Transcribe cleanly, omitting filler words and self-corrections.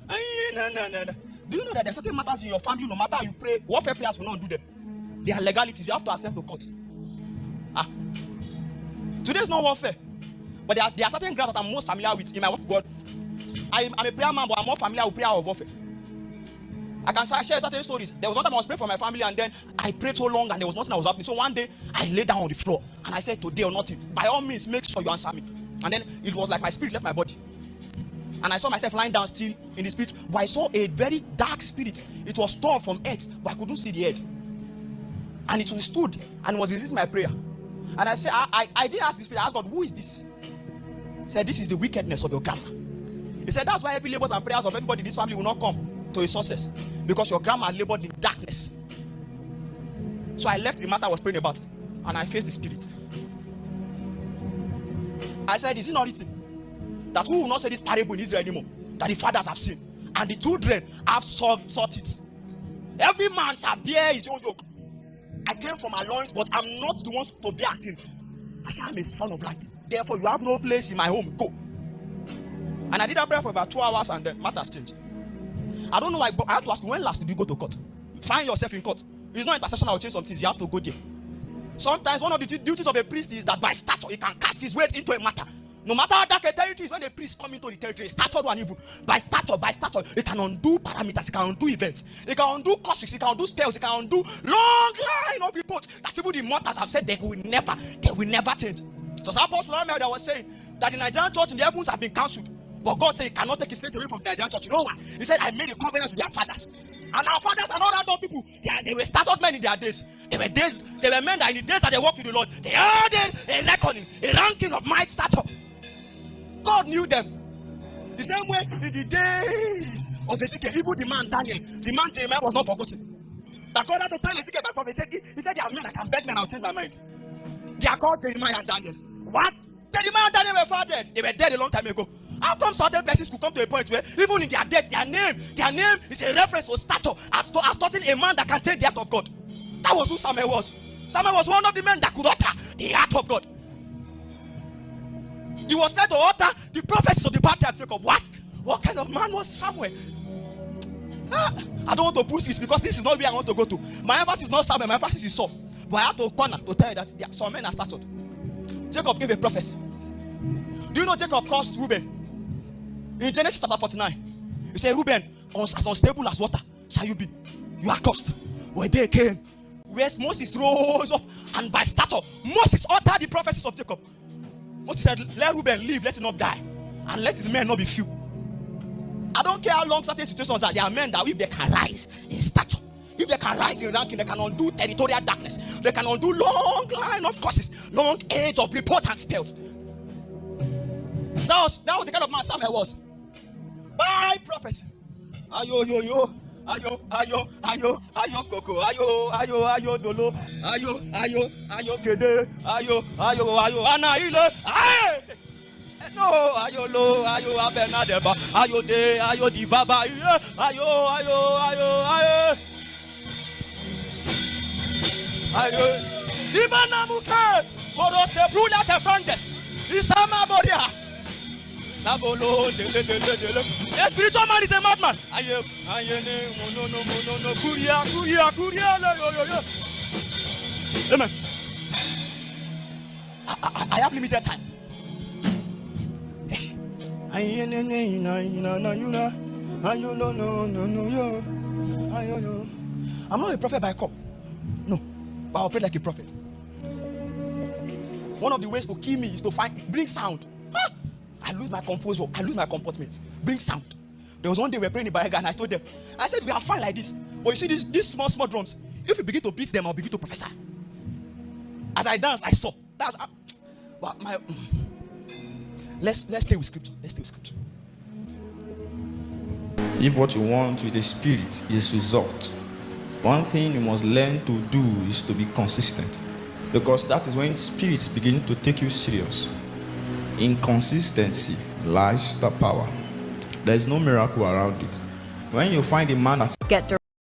No. Do you know that there are certain matters in your family, no matter how you pray, warfare prayers will not do them. They are legalities. You have to accept the court. Today is not warfare. But there are certain grounds that I'm most familiar with in my work with God. I'm a prayer man, but I'm more familiar with prayer of warfare. I can share certain stories. There was one time I was praying for my family, and then I prayed so long and there was nothing that was happening. So one day I lay down on the floor and I said, today or nothing, by all means, make sure you answer me. And then it was like my spirit left my body. And I saw myself lying down still in the spirit. But I saw a very dark spirit. It was torn from earth, but I couldn't see the head. And it stood and was resisting my prayer. And I said, I didn't ask the spirit, I asked God, who is this? He said, this is the wickedness of your grandma. He said, that's why every labors and prayers of everybody in this family will not come to a success. Because your grandma labored in darkness. So I left the matter I was praying about and I faced the spirit. I said, is it not written that who will not say this parable in Israel anymore? That the fathers have seen and the children have sought it. Every man shall bear his own yoke. I came from my loins, but I'm not the one to bear sin. I said, I'm a son of light. Therefore, you have no place in my home. Go. And I did that prayer for about 2 hours and the matters changed. I don't know why, but I have to ask you, when last did you go to court? Find yourself in court. It's not intercession that will change some things. You have to go there. Sometimes one of the duties of a priest is that by stature, he can cast his weight into a matter. No matter how dark a territory is, when a priest comes into the territory, stature one evil. By stature, he can undo parameters, he can undo events, he can undo causes, he can undo spells, he can undo long line of reports that even the mortals have said they will never change. So some apostle Arome that was saying that the Nigerian church in the heavens have been cancelled. But God said he cannot take his face away from the Nigerian church. You know why? He said, I made a covenant with their fathers. And our fathers are not random people. They were started men in their days. They were men that in the days that they walked with the Lord, they had a reckoning, a ranking of might stature. God knew them. The same way in the days of Ezekiel, even the man Daniel, the man Jeremiah was not forgotten. That God had to tell Ezekiel by prophet, he said, there are men that can beg me and I'll change my mind. They are called Jeremiah and Daniel. What? Jeremiah and Daniel were far dead. They were dead a long time ago. How come certain persons could come to a point where even in their death, their name is a reference to stature as touching a man that can change the heart of God? That was who Samuel was. Samuel was one of the men that could utter the heart of God. He was there to utter the prophecies of the patriarch Jacob. What kind of man was Samuel? I don't want to push this because this is not where I want to go to. My emphasis is not Samuel, my emphasis is Saul. But I have to corner to tell you that some men are started. Jacob gave a prophecy. Do you know Jacob cursed Reuben? In Genesis chapter 49, he said, Reuben, as unstable as water shall you be. You are cursed. When they came, where Moses rose up, and by stature, Moses uttered the prophecies of Jacob. Moses said, let Reuben live, let him not die, and let his men not be few. I don't care how long certain situations are. There are men that if they can rise in stature, if they can rise in ranking, they can undo territorial darkness. They can undo long line of curses, long age of report and spells. That was the kind of man Samuel was. By prophecy. Ayo koko, ayo dolo, ayo kede, ayo anaile, no, ayo lo, ayo abenadeba, ayo de, ayo divava, ayo Simana muke, moros de bruna te frandes, isama boria. Sabolo, a spiritual man is a madman. Amen. I have limited time. I'm not a prophet by call. No, but I'll pray like a prophet. One of the ways to kill me is to bring sound. I lose my composure. I lose my comportment. Bring sound. There was one day we were praying in Baraga and I told them, I said, we are fine like this. But you see these small drums, if you begin to beat them, I'll begin to prophesy. As I danced, I saw. Let's stay with scripture. Let's stay with scripture. If what you want with the spirit is result, one thing you must learn to do is to be consistent. Because that is when spirits begin to take you serious. In consistency lies the power. There is no miracle around it. When you find a man that